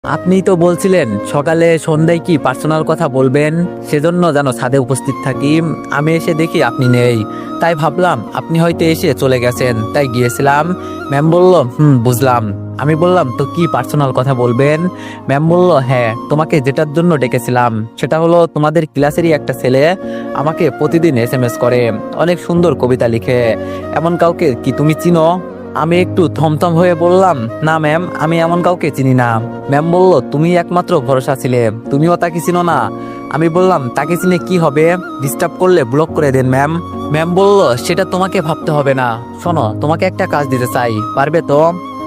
আপনিই তো বলছিলেন সকালে সন্ধ্যায় কি পার্সোনাল কথা বলবেন, সেজন্য যেন ছাদে উপস্থিত থাকি। আমি এসে দেখি আপনি নেই, তাই ভাবলাম আপনি হয়তো এসে চলে গেছেন, তাই গিয়েছিলাম। ম্যাম বলল বুঝলাম। আমি বললাম তো কি পার্সোনাল কথা বলবেন? ম্যাম বলল হ্যাঁ, তোমাকে যেটার জন্য ডেকেছিলাম সেটা হলো তোমাদের ক্লাসেরই একটা ছেলে আমাকে প্রতিদিন এসএমএস করে, অনেক সুন্দর কবিতা লিখে। এমন কাউকে কি তুমি চিনো? আমি একটু থমথম হয়ে বললাম না ম্যাম, আমি এমন কাউকে চিনি না। ম্যাম বলল তুমি একমাত্র ভরসা ছিলে, তুমিও তাকে চিনো না? আমি বললাম তাকে চিনে কি হবে, ডিস্টার্ব করলে ব্লক করে দেন ম্যাম। ম্যাম বলল সেটা তোমাকে ভাবতে হবে না, শোনো তোমাকে একটা কাজ দিতে চাই, পারবে তো?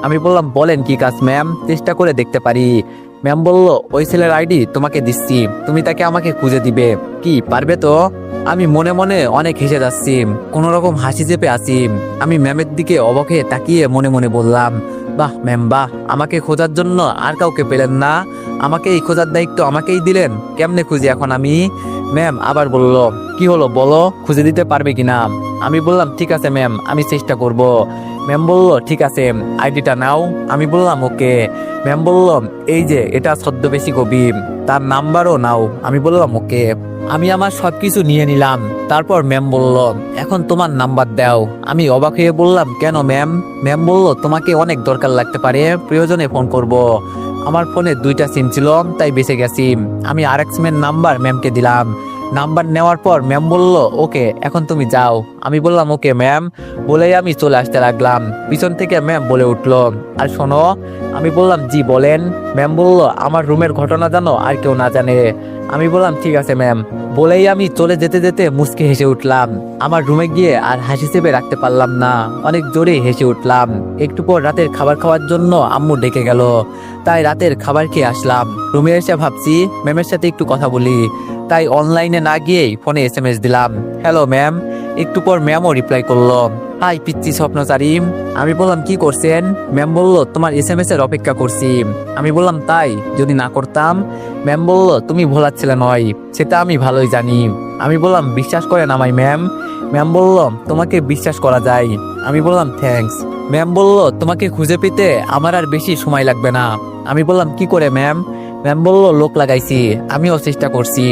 আমি বললাম বলেন কি কাজ ম্যাম, চেষ্টা করে দেখতে পারি। ম্যাম বলল ওই ছেলের আইডি তোমাকে দিচ্ছি, তুমি তাকে আমাকে খুঁজে দিবে, কি পারবে তো? আমি মনে মনে অনেক হেসে যাচ্ছি, কোন রকম হাসি চেপে আছি। আমি ম্যামের দিকে অবাক হয়ে তাকিয়ে মনে মনে বললাম বাহ ম্যাম বাহ, আমাকে খোঁজার জন্য আর কাউকে পেলেন না, আমাকে এই খোঁজার দায়িত্ব আমাকেই দিলেন, কেমনে খুঁজি এখন আমি? ম্যাম আবার বলল কি হলো বলো, খুঁজে দিতে পারবে কিনা? আমি বললাম ঠিক আছে ম্যাম, আমি চেষ্টা করব। ম্যাম বলল ঠিক আছে, আইডিটা নাও। আমি বললাম ওকে। ম্যাম বলল এই যে এটা ছদ্মবেশী কবি, তার নাম্বারও নাও। আমি বললাম ওকে। আমি আমার সবকিছু নিয়ে নিলাম। তারপর ম্যাম বলল এখন তোমার নাম্বার দাও। আমি অবাক হয়ে বললাম কেন ম্যাম? ম্যাম বলল তোমাকে অনেক দরকার লাগতে পারে, প্রয়োজনে ফোন করব। আমার ফোনে দুইটা সিম ছিল, তাই বেঁচে গেছি। আমি আরেক সিমের নাম্বার ম্যামকে দিলাম। নাম্বার নেওয়ার পর ম্যাম বলল ওকে, এখন তুমি যাও। আমি বললাম ওকে ম্যাম, বলেই আমি চলে আসতে লাগলাম। পিছন থেকে ম্যাম বলে উঠলো আর শোনো। আমি বললাম জি বলেন। ম্যাম বলল আমার রুমের ঘটনা জানো আর কেউ না জানে। আমি বললাম ঠিক আছে ম্যাম। বলেই আমি চলে যেতে যেতে মুচকে হেসে উঠলাম। আমার রুমে গিয়ে আর হাসি চেপে রাখতে পারলাম না, অনেক জোরে হেসে উঠলাম। একটু পর রাতের খাবার খাওয়ার জন্য আম্মু ডেকে গেল, তাই রাতের খাবার খেয়ে আসলাম। রুমে এসে ভাবছি ম্যামের সাথে একটু কথা বলি, তাই অনলাইনে না গিয়েই ফোনে এসএমএস দিলাম হ্যালো ম্যাম। একটু পর ম্যামও রিপ্লাই করলো হাই পিচ্ছি স্বপ্নচারী। আমি বললাম কি করছেন? ম্যাম বলল তোমার এসএমএস এর অপেক্ষা করছি। আমি বললাম তাই, যদি না করতাম? ম্যাম বলল তুমি ভোলার ছেলে নয়, সেটা আমি ভালোই জানি। আমি বললাম বিশ্বাস করেন আমায় ম্যাম? ম্যাম বলল তোমাকে বিশ্বাস করা যায়। আমি বললাম থ্যাঙ্কস। ম্যাম বলল তোমাকে খুঁজে পেতে আমার আর বেশি সময় লাগবে না। আমি বললাম কি করে ম্যাম? ম্যাম বলল লোক লাগাইছি, আমিও চেষ্টা করছি।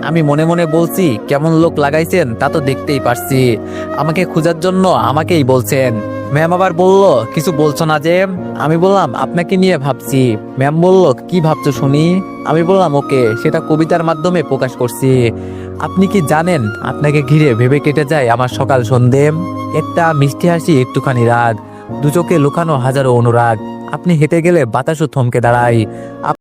আমি মনে মনে বলছি কেমন লোক লাগাইছেন তা তো দেখতেই পারছি, আমাকে খোঁজার জন্য আমাকেই বলছেন। ম্যাম আবার বলল কিছু বলছো না যে? আমি বললাম আপনাকে নিয়ে ভাবছি। ম্যাম বলল কি ভাবছো শুনি? আমি বললাম ওকে, সেটা কবিতার মাধ্যমে প্রকাশ করছি। আপনি কি জানেন আপনাকে ঘিরে ভেবে কেটে যায় আমার সকাল সন্ধে, একটা মিষ্টি হাসি একটুখানি রাগ, দু চোখে লুকানো হাজারো অনুরাগ। আপনি হেঁটে গেলে বাতাসও থমকে দাঁড়ায়।